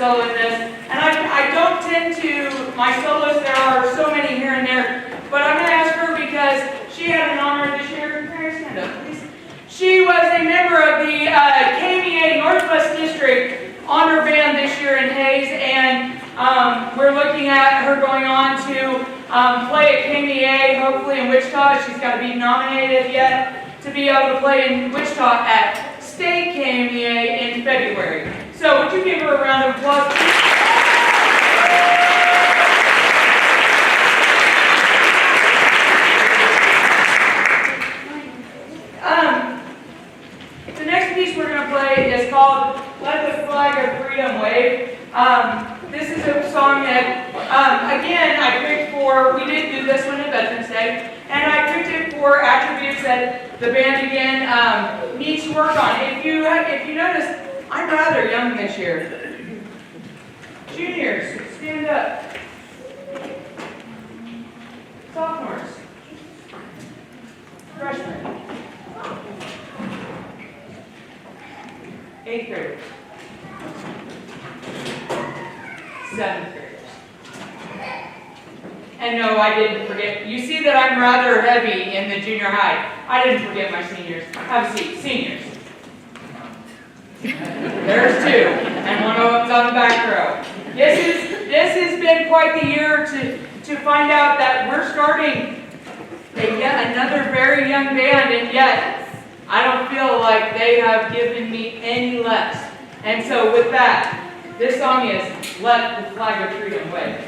solo in this. And I don't tend to, my solos, there are so many here and there, but I'm going to ask her because she had an honor this year. Stand up, please. She was a member of the KMEA Northwest District Honor Band this year in Hayes, and we're looking at her going on to play at KMEA, hopefully in Wichita. She's got to be nominated yet to be able to play in Wichita at State KMEA in February. So would you give her a round of applause? The next piece we're going to play is called Let the Flag of Freedom Wave. This is a song that, again, I picked for, we did do this one at Veterans Day, and I picked it for attributes that the band, again, needs to work on. If you notice, I'm rather young this year. Juniors, stand up. Sophomores. Freshmen. 8th graders. 7th graders. And no, I didn't forget. You see that I'm rather heavy in the junior high. I didn't forget my seniors. Have a seat. Seniors. There's 2, and one of them's on the back row. This has been quite the year to find out that we're starting yet another very young band, and yet I don't feel like they have given me any less. And so with that, this song is Let the Flag of Freedom Wave.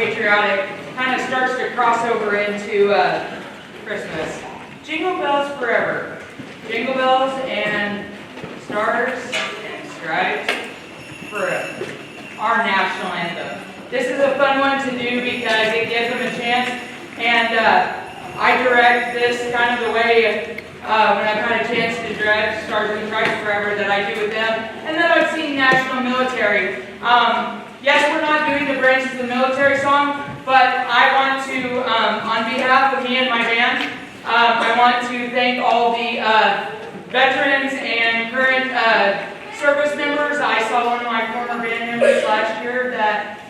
patriotic, kind of starts to cross over into Christmas. Jingle bells forever. Jingle bells and stars and stripes forever. Our national anthem. This is a fun one to do because it gives them a chance, and I direct this kind of the way when I've had a chance to direct Stars and Stripes Forever that I do with them, and then I've seen National Military. Yes, we're not doing the Branches of the Military song, but I want to, on behalf of me and my band, I want to thank all the veterans and current service members. I saw one of my former band members last year that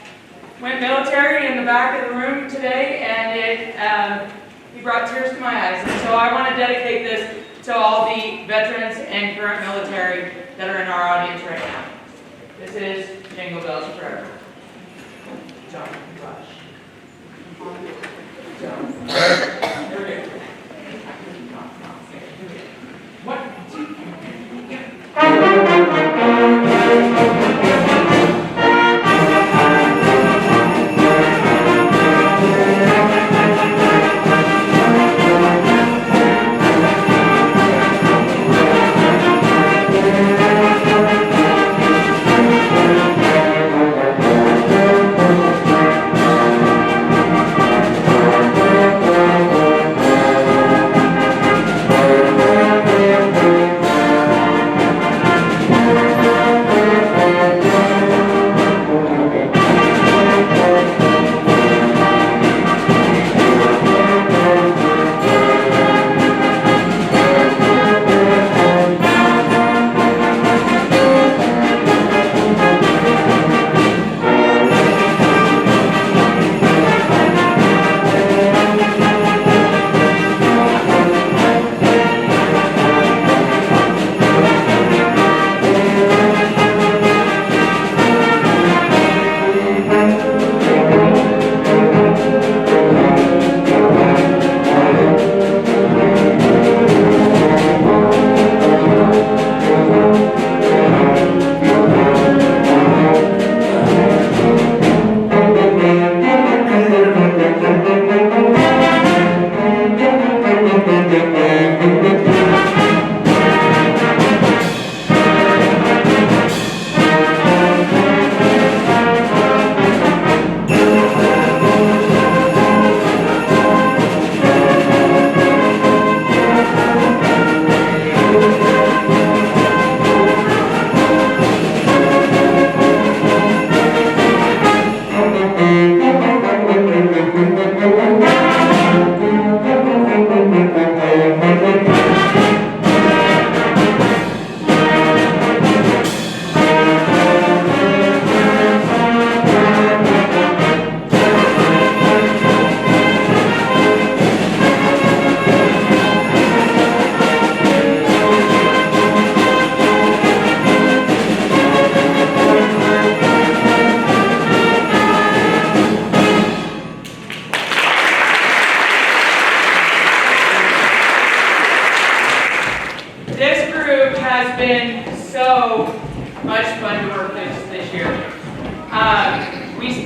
went military in the back of the room today, and he brought tears to my eyes. And so I want to dedicate this to all the veterans and current military that are in our audience right now. This is Jingle Bells Forever. Don't rush. Don't. Here we go. One, two,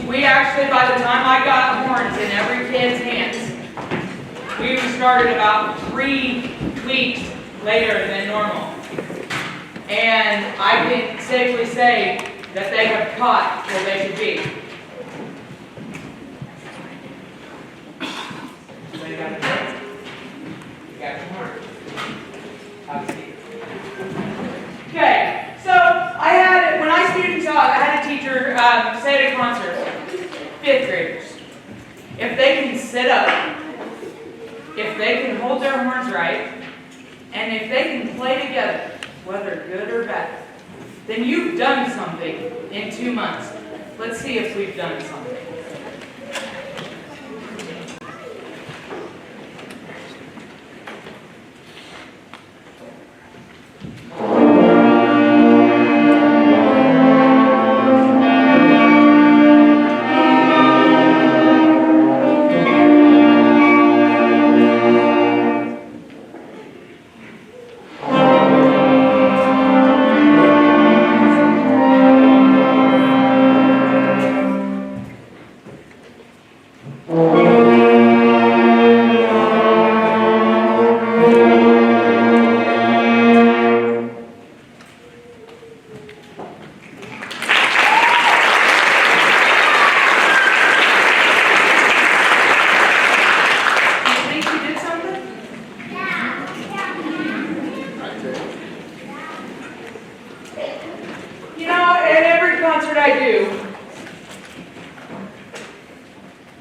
we actually, by the time I got horns in every kid's hands, we started about 3 weeks later than normal. And I can safely say that they have caught where they should be. You got your horns. Have a seat. Okay, so when I student taught, I had a teacher say at a concert, 5th graders, if they can sit up, if they can hold their horns right, and if they can play together, whether good or bad, then you've done something in 2 months. Let's see if we've done something.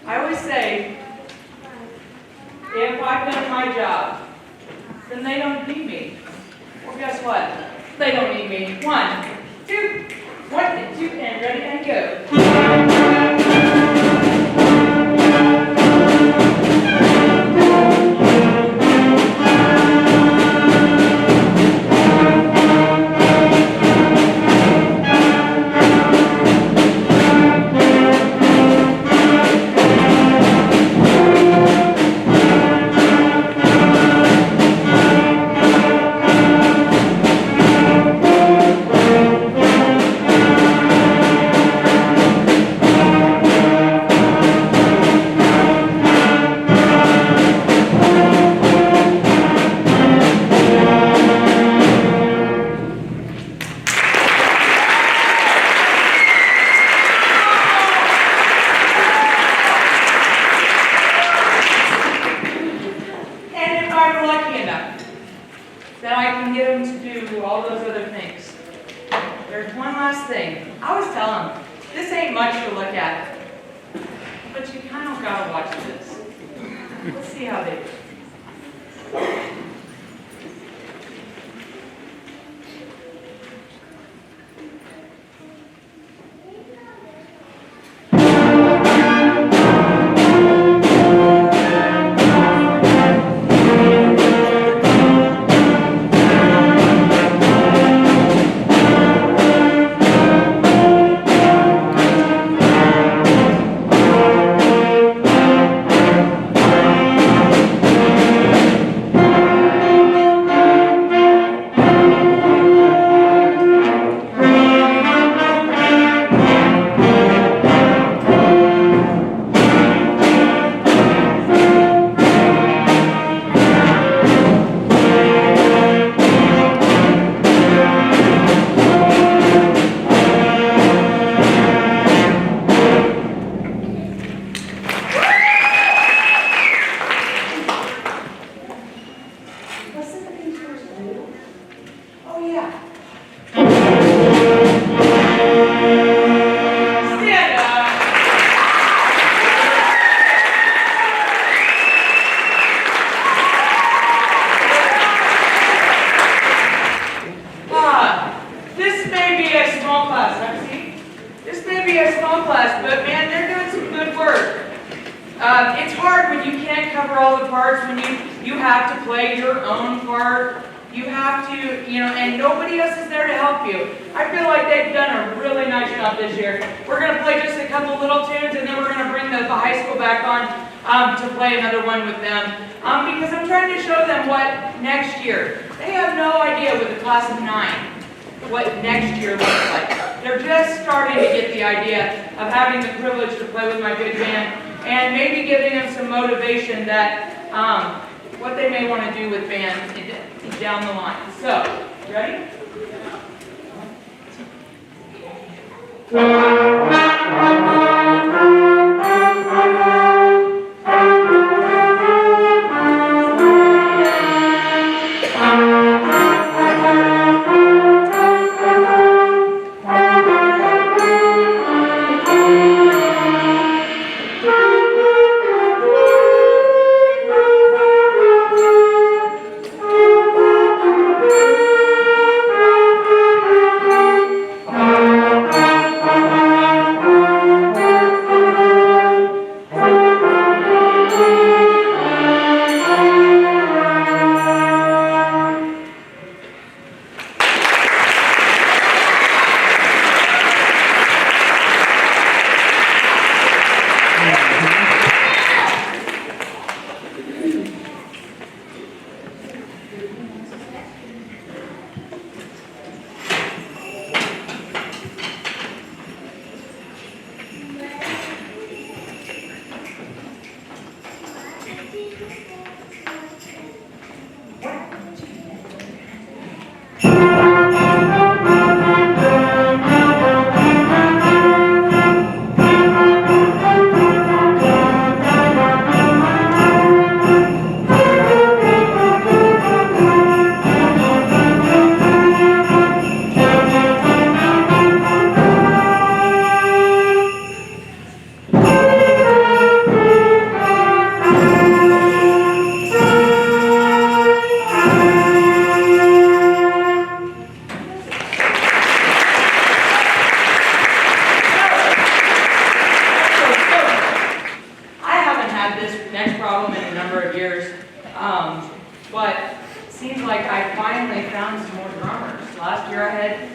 I always say, if I've done my job, then they don't need me. Well, guess what? They don't need me. 1, 2, and ready, and go. What they may want to do with band down the line. So, ready? next problem in a number of years. But it seems like I finally found some more drummers. Last year I had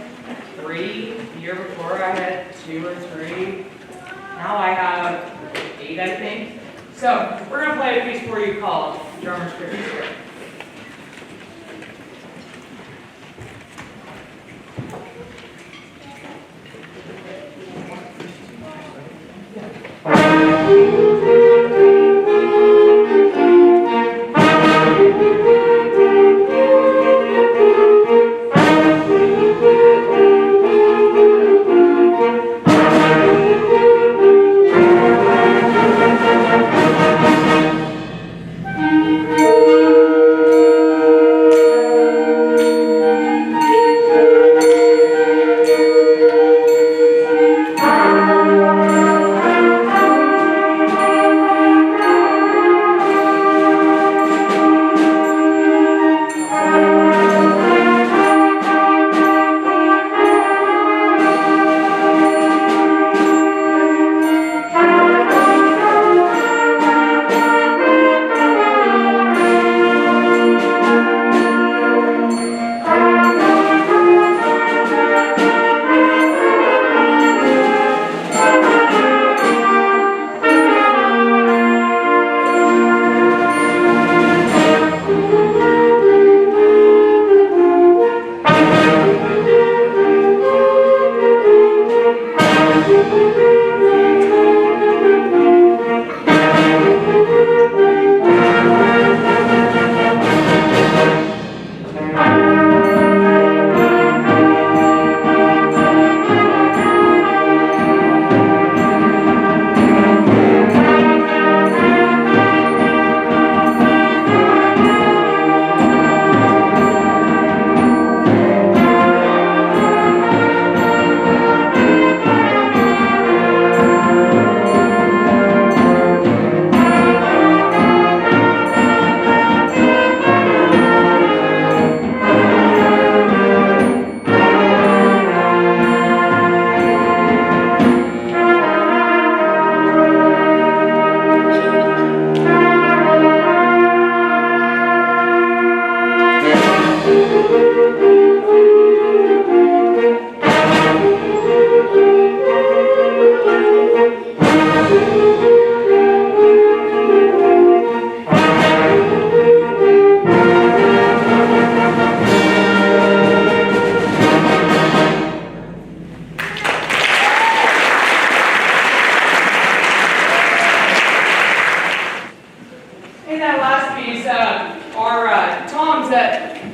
3, the year before I had 2 or 3. Now I have 8, I think. So we're gonna play a piece for you called Drummer's Christmas Carol.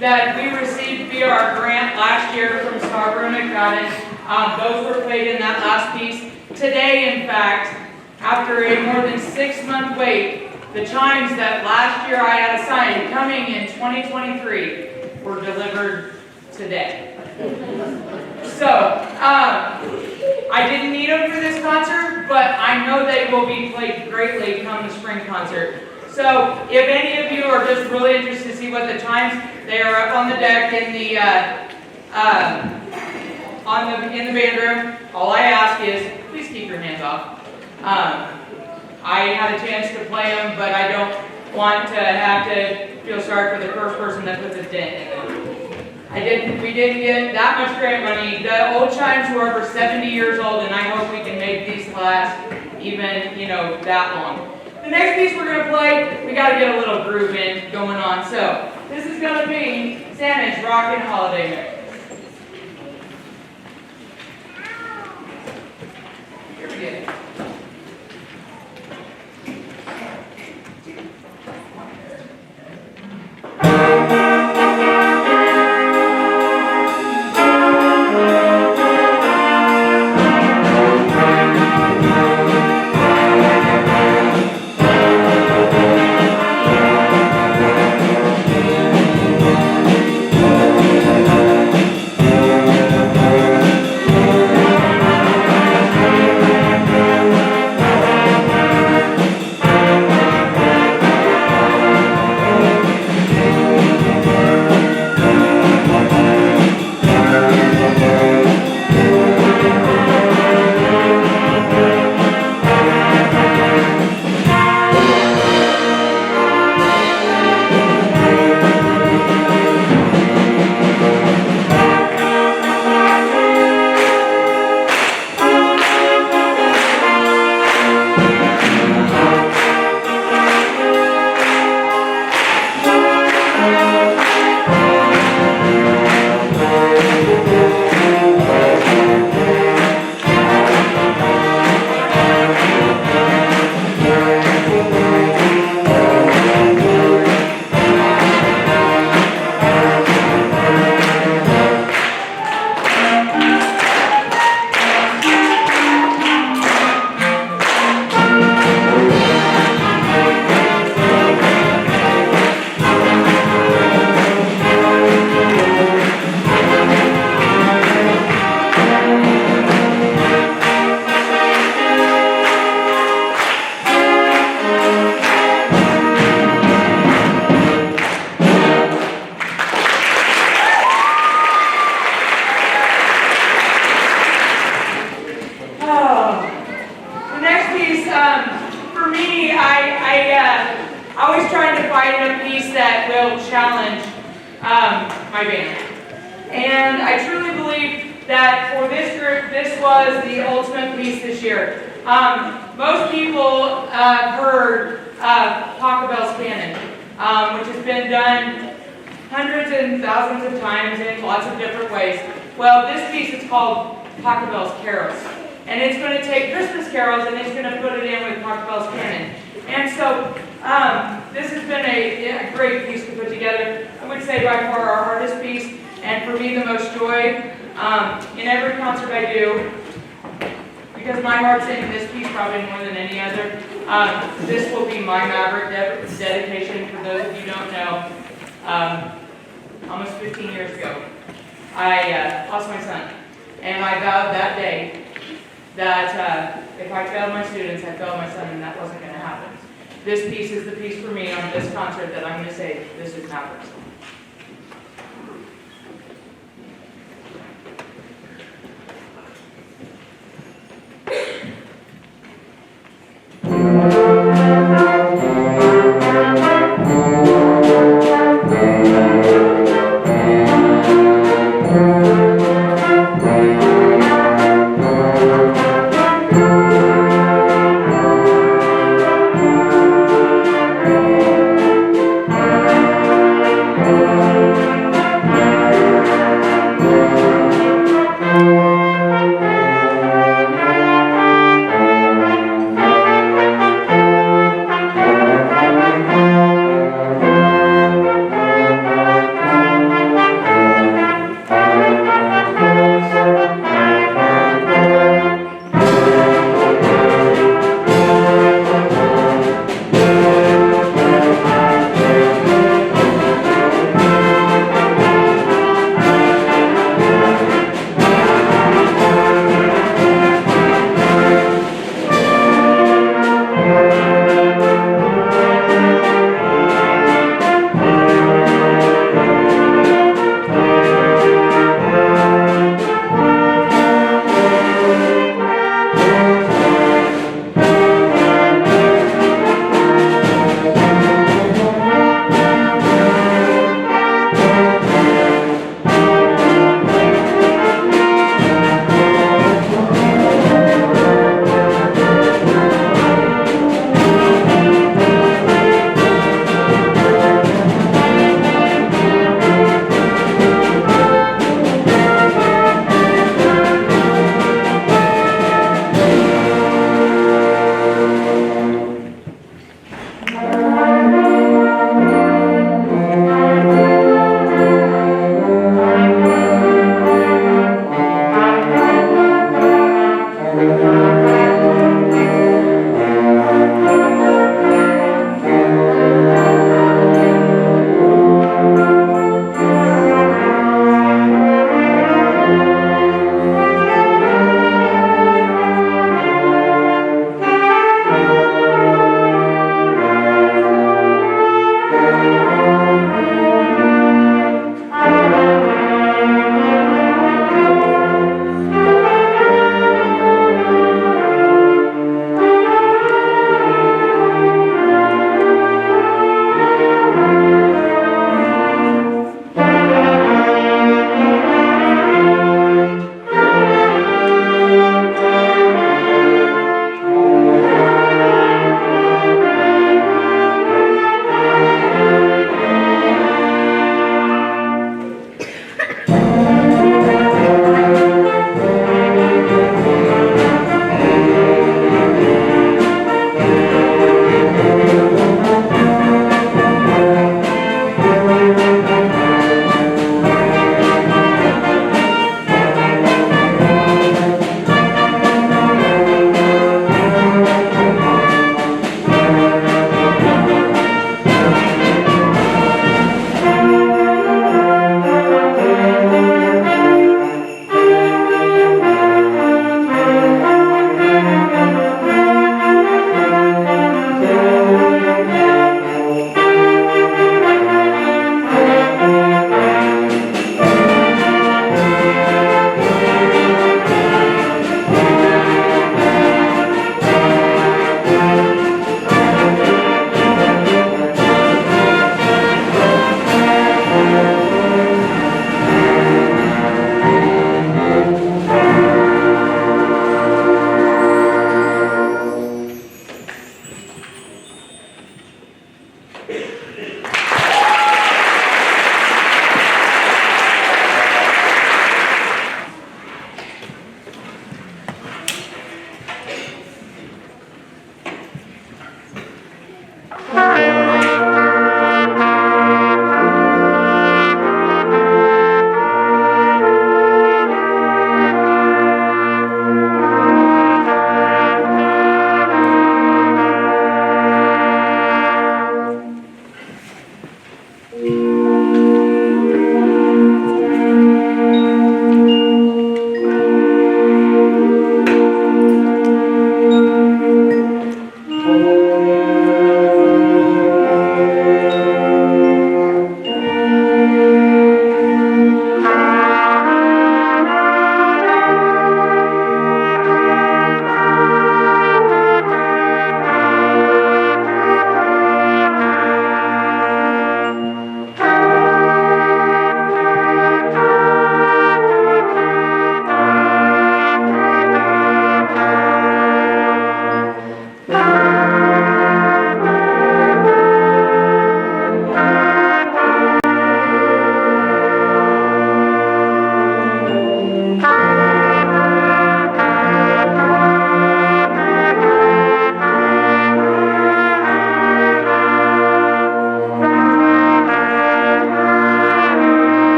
That we received via our grant last year from Scarborough McFadden. Those were played in that last piece. Today, in fact, after a more than 6-month wait, the chimes that last year I had assigned coming in 2023 were delivered today. So, I didn't need them for this concert, but I know they will be played greatly come the spring concert. So, if any of you are just really interested to see what the chimes, they are up on the deck in the in the band room. All I ask is, please keep your hands off. I had a chance to play them, but I don't want to have to feel sorry for the first person that puts a dent in them. We didn't get that much grant money. The old chimes were over 70 years old, and I hope we can make these last even, that long. The next piece we're going to play, we got to get a little groove in going on. So, this is going to be Santa's Rockin' Holiday Mix. Here we go. always trying to find a piece that will challenge my band. And I truly believe that for this group, this was the ultimate piece this year. Most people have heard Taco Bell's Canon, which has been done hundreds and thousands of times in lots of different ways. Well, this piece is called Taco Bell's Carols. And it's going to take Christmas carols and it's going to put it in with Taco Bell's Canon. And so this has been a great piece to put together. I would say by far our hardest piece, and for me the most joy in every concert I do, because my heart's in this piece probably more than any other. This will be my Maverick dedication. For those of you who don't know, almost 15 years ago, I lost my son. And I vowed that day that if I failed my students, I failed my son, and that wasn't going to happen. This piece is the piece for me on this concert that I'm going to say, this is Maverick's.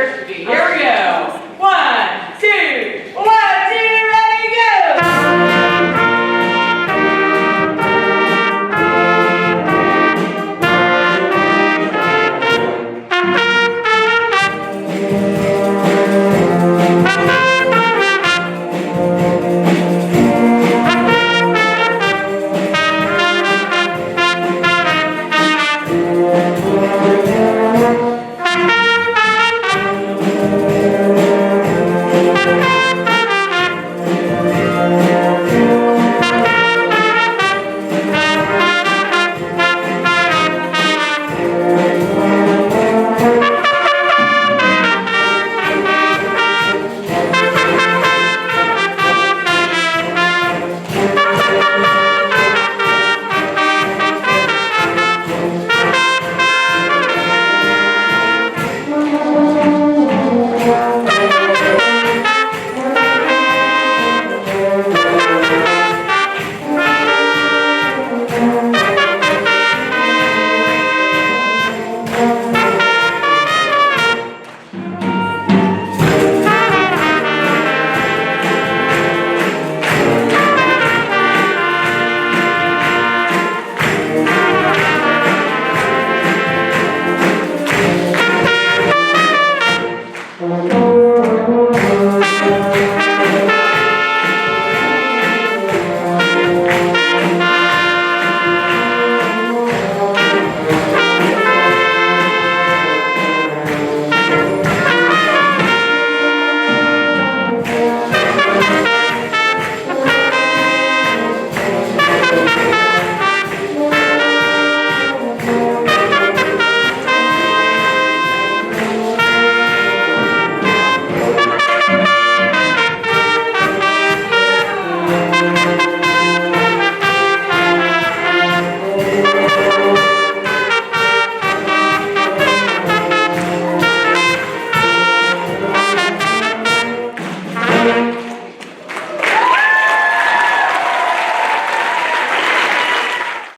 Here